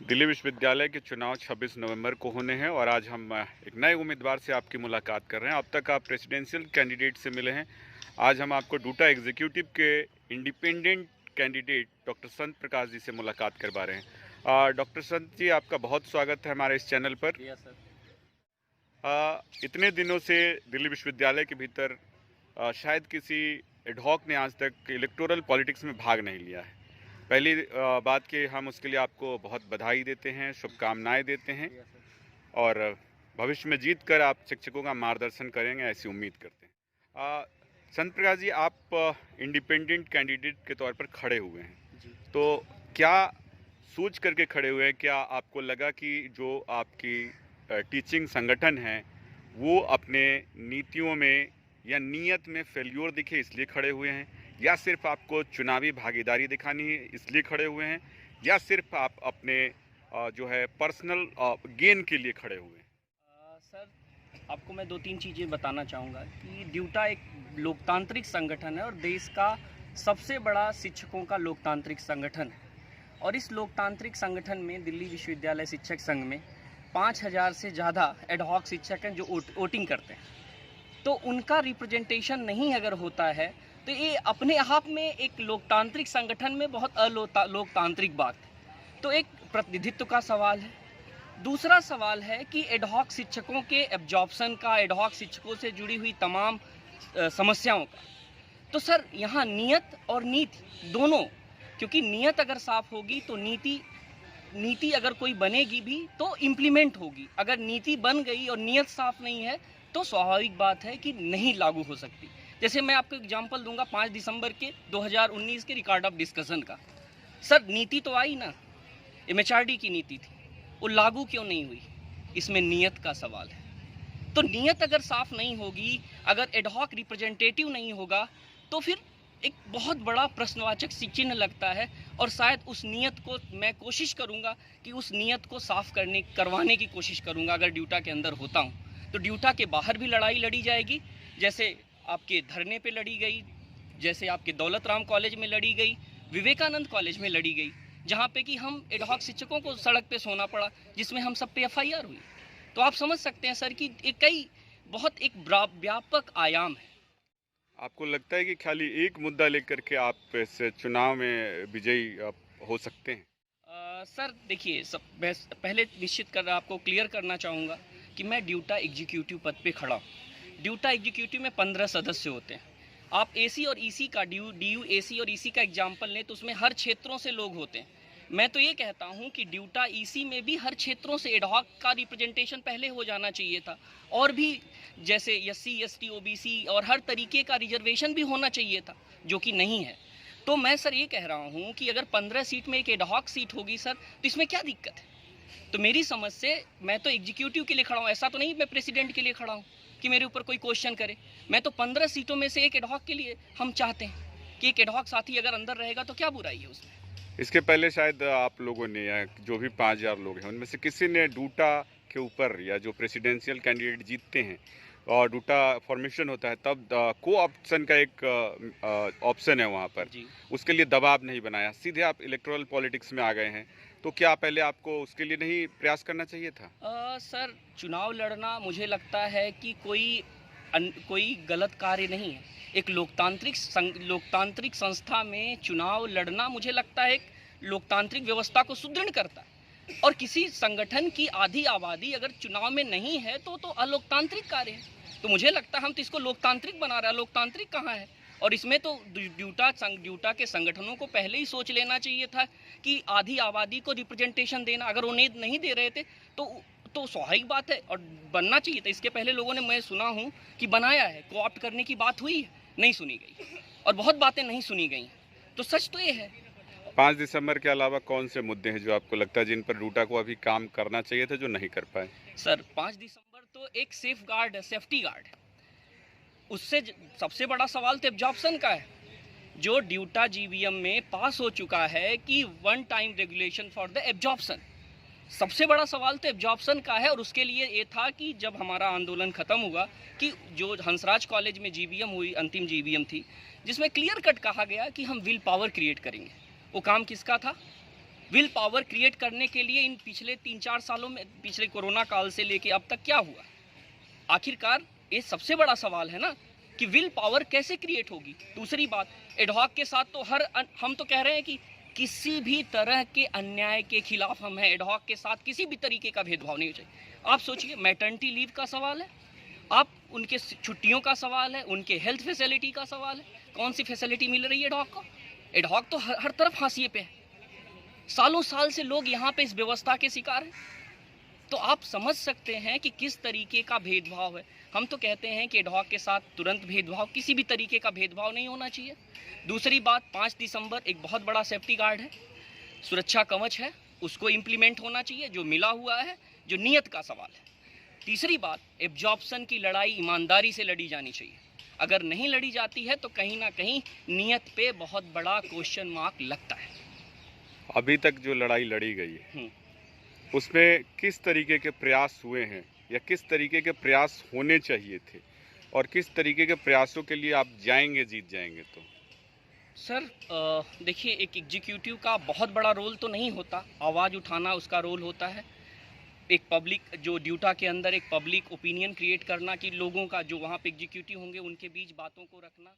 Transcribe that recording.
दिल्ली विश्वविद्यालय के चुनाव 26 नवंबर को होने हैं और आज हम एक नए उम्मीदवार से आपकी मुलाकात कर रहे हैं। अब तक आप प्रेसिडेंशियल कैंडिडेट से मिले हैं। आज हम आपको डूटा एग्जीक्यूटिव के इंडिपेंडेंट कैंडिडेट डॉक्टर संत प्रकाश जी से मुलाकात करवा रहे हैं। डॉक्टर संत जी, आपका बहुत स्वागत है हमारे इस चैनल पर। इतने दिनों से दिल्ली विश्वविद्यालय के भीतर शायद किसी एडहॉक ने आज तक इलेक्टोरल पॉलिटिक्स में भाग नहीं लिया है। पहली बात कि हम उसके लिए आपको बहुत बधाई देते हैं, शुभकामनाएं देते हैं और भविष्य में जीत कर आप शिक्षकों का मार्गदर्शन करेंगे, ऐसी उम्मीद करते हैं। संत प्रकाश जी, आप इंडिपेंडेंट कैंडिडेट के तौर पर खड़े हुए हैं, तो क्या सोच करके खड़े हुए हैं? क्या आपको लगा कि जो आपकी टीचिंग संगठन है वो अपने नीतियों में या नीयत में फेल्योर दिखे इसलिए खड़े हुए हैं, या सिर्फ आपको चुनावी भागीदारी दिखानी है इसलिए खड़े हुए हैं, या सिर्फ आप अपने जो है पर्सनल गेन के लिए खड़े हुए हैं? सर, आपको मैं 2-3 चीज़ें बताना चाहूँगा कि ड्यूटा एक लोकतांत्रिक संगठन है और देश का सबसे बड़ा शिक्षकों का लोकतांत्रिक संगठन है। और इस लोकतांत्रिक संगठन में दिल्ली विश्वविद्यालय शिक्षक संघ में 5000 से ज़्यादा एडहॉक शिक्षक हैं जो वोटिंग करते हैं। तो उनका रिप्रेजेंटेशन नहीं अगर होता है तो ये अपने आप में एक लोकतांत्रिक संगठन में बहुत लोकतांत्रिक बात है। तो एक प्रतिनिधित्व का सवाल है। दूसरा सवाल है कि एडहॉक शिक्षकों के एब्जॉर्प्शन का, एडहॉक शिक्षकों से जुड़ी हुई तमाम समस्याओं का। तो सर, यहाँ नियत और नीति दोनों, क्योंकि नियत अगर साफ होगी तो नीति अगर कोई बनेगी भी तो इम्प्लीमेंट होगी। अगर नीति बन गई और नियत साफ नहीं है तो स्वाभाविक बात है कि नहीं लागू हो सकती। जैसे मैं आपको एग्जांपल दूंगा 5 दिसंबर के 2019 के रिकॉर्ड ऑफ डिस्कशन का। सर, नीति तो आई ना, एमएचआरडी की नीति थी, वो लागू क्यों नहीं हुई? इसमें नियत का सवाल है। तो नियत अगर साफ नहीं होगी, अगर एडहॉक रिप्रेजेंटेटिव नहीं होगा तो फिर एक बहुत बड़ा प्रश्नवाचक चिन्ह लगता है। और शायद उस नियत को मैं कोशिश करूंगा कि उस नियत को साफ करवाने की कोशिश करूंगा। अगर ड्यूटा के अंदर होता हूं तो ड्यूटा के बाहर भी लड़ाई लड़ी जाएगी, जैसे आपके धरने पे लड़ी गई, जैसे आपके दौलत राम कॉलेज में लड़ी गई, विवेकानंद कॉलेज में लड़ी गई, जहाँ पे कि हम एडहॉक शिक्षकों को सड़क पे सोना पड़ा, जिसमें हम सब पे एफआईआर हुई। तो आप समझ सकते हैं सर कि एक बहुत व्यापक आयाम है। आपको लगता है कि खाली एक मुद्दा लेकर के आप इस चुनाव में विजयी हो सकते हैं? सर देखिए, पहले निश्चित कर आपको क्लियर करना चाहूँगा कि मैं ड्यूटा एग्जीक्यूटिव पद पे खड़ा हूँ। ड्यूटा एग्जीक्यूटिव में 15 सदस्य होते हैं। आप एसी और ईसी का डीयू एसी और ईसी का एग्जाम्पल लें तो उसमें हर क्षेत्रों से लोग होते हैं। मैं तो ये कहता हूँ कि ड्यूटा ईसी में भी हर क्षेत्रों से एडहॉक का रिप्रेजेंटेशन पहले हो जाना चाहिए था, और भी जैसे एससी एसटी ओबीसी और हर तरीके का रिजर्वेशन भी होना चाहिए था, जो कि नहीं है। तो मैं सर ये कह रहा हूँ कि अगर 15 सीट में एक एडहॉक सीट होगी सर, तो इसमें क्या दिक्कत है? तो मेरी समझ से मैं तो एग्जीक्यूटिव के लिए खड़ा हूँ, ऐसा तो नहीं मैं प्रेसिडेंट के लिए खड़ा हूँ कि मेरे ऊपर कोई क्वेश्चन करे। मैं तो 15 सीटों में से एक एडहॉक के लिए हम चाहते हैं कि एक एडहॉक साथी अगर अंदर रहेगा तो क्या बुराई है उसमें। इसके पहले शायद आप लोगों ने, या जो भी 5000 लोग हैं उनमें से किसी ने डूटा के ऊपर, या जो प्रेसिडेंशियल कैंडिडेट जीतते हैं और डूटा फॉर्मेशन होता है तब को ऑप्शन का एक ऑप्शन है वहाँ पर, उसके लिए दबाव नहीं बनाया, सीधे आप इलेक्टोरल पॉलिटिक्स में आ गए हैं, तो क्या पहले आपको उसके लिए नहीं प्रयास करना चाहिए था? सर, चुनाव लड़ना मुझे लगता है कि कोई गलत कार्य नहीं है। एक लोकतांत्रिक संस्था में चुनाव लड़ना मुझे लगता है एक लोकतांत्रिक व्यवस्था को सुदृढ़ करता है। और किसी संगठन की आधी आबादी अगर चुनाव में नहीं है तो अलोकतांत्रिक कार्य है। तो मुझे लगता है हम तो इसको लोकतांत्रिक बना रहे हैं, लोकतांत्रिक कहाँ है? और इसमें तो ड्यूटा के संगठनों को पहले ही सोच लेना चाहिए था कि आधी आबादी को रिप्रेजेंटेशन देना, अगर उन्हें नहीं दे रहे थे तो स्वाभाविक बात है और बनना चाहिए था। इसके पहले लोगों ने, मैं सुना हूँ कि बनाया है, कोऑप्ट करने की बात हुई है, नहीं सुनी गई, और बहुत बातें नहीं सुनी गई। तो सच तो ये है। 5 दिसंबर के अलावा कौन से मुद्दे हैं जो आपको लगता है जिन पर डूटा को अभी काम करना चाहिए था जो नहीं कर पाए? सर, 5 दिसंबर तो एक सेफ्टी गार्ड है। उससे सबसे बड़ा सवाल तो एब्जॉर्प्शन का है, जो ड्यूटा जीवीएम में पास हो चुका है कि 1 time regulation for the absorption. सबसे बड़ा सवाल तो एब्जॉर्प्शन का है। और उसके लिए ये था कि जब हमारा आंदोलन खत्म हुआ कि जो हंसराज कॉलेज में जीवीएम हुई, अंतिम जीवीएम थी, जिसमें क्लियर कट कहा गया कि हम विल पावर क्रिएट करेंगे। वो काम किसका था? विल पावर क्रिएट करने के लिए इन पिछले 3-4 सालों में, पिछले कोरोना काल से लेके अब तक क्या हुआ? आखिरकार ये सबसे बड़ा सवाल है ना कि विल पावर कैसे क्रिएट होगी। दूसरी बात, एडहॉक के साथ तो हम तो कह रहे हैं कि किसी भी तरह के अन्याय के खिलाफ हम हैं। एडहॉक के साथ किसी भी तरीके का भेदभाव नहीं चाहिए। आप सोचिए, मैटर्निटी लीव का सवाल है, आप उनके छुट्टियों का सवाल है, उनके हेल्थ फैसिलिटी का सवाल है, कौन सी फैसिलिटी मिल रही है एडहॉक को? एडहॉक तो हर तरफ हाशिए पे है। सालों साल से लोग यहाँ पे इस व्यवस्था के शिकार हैं। तो आप समझ सकते हैं कि किस तरीके का भेदभाव है। हम तो कहते हैं कि एडहॉक के साथ तुरंत भेदभाव, किसी भी तरीके का भेदभाव नहीं होना चाहिए। दूसरी बात, 5 दिसंबर एक बहुत बड़ा सेफ्टी गार्ड है, सुरक्षा कवच है, उसको इम्प्लीमेंट होना चाहिए, जो मिला हुआ है, जो नियत का सवाल है। तीसरी बात, एब्जॉर्प्शन की लड़ाई ईमानदारी से लड़ी जानी चाहिए। अगर नहीं लड़ी जाती है तो कहीं ना कहीं नियत पे बहुत बड़ा क्वेश्चन मार्क लगता है। अभी तक जो लड़ाई लड़ी गई है उसमें किस तरीके के प्रयास हुए हैं या किस तरीके के प्रयास होने चाहिए थे, और किस तरीके के प्रयासों के लिए आप जाएंगे, जीत जाएंगे? तो सर देखिए, एक एग्जीक्यूटिव का बहुत बड़ा रोल तो नहीं होता, आवाज़ उठाना उसका रोल होता है। एक पब्लिक जो ड्यूटा के अंदर एक पब्लिक ओपिनियन क्रिएट करना कि लोगों का जो वहाँ पे एग्जीक्यूटिव होंगे उनके बीच बातों को रखना।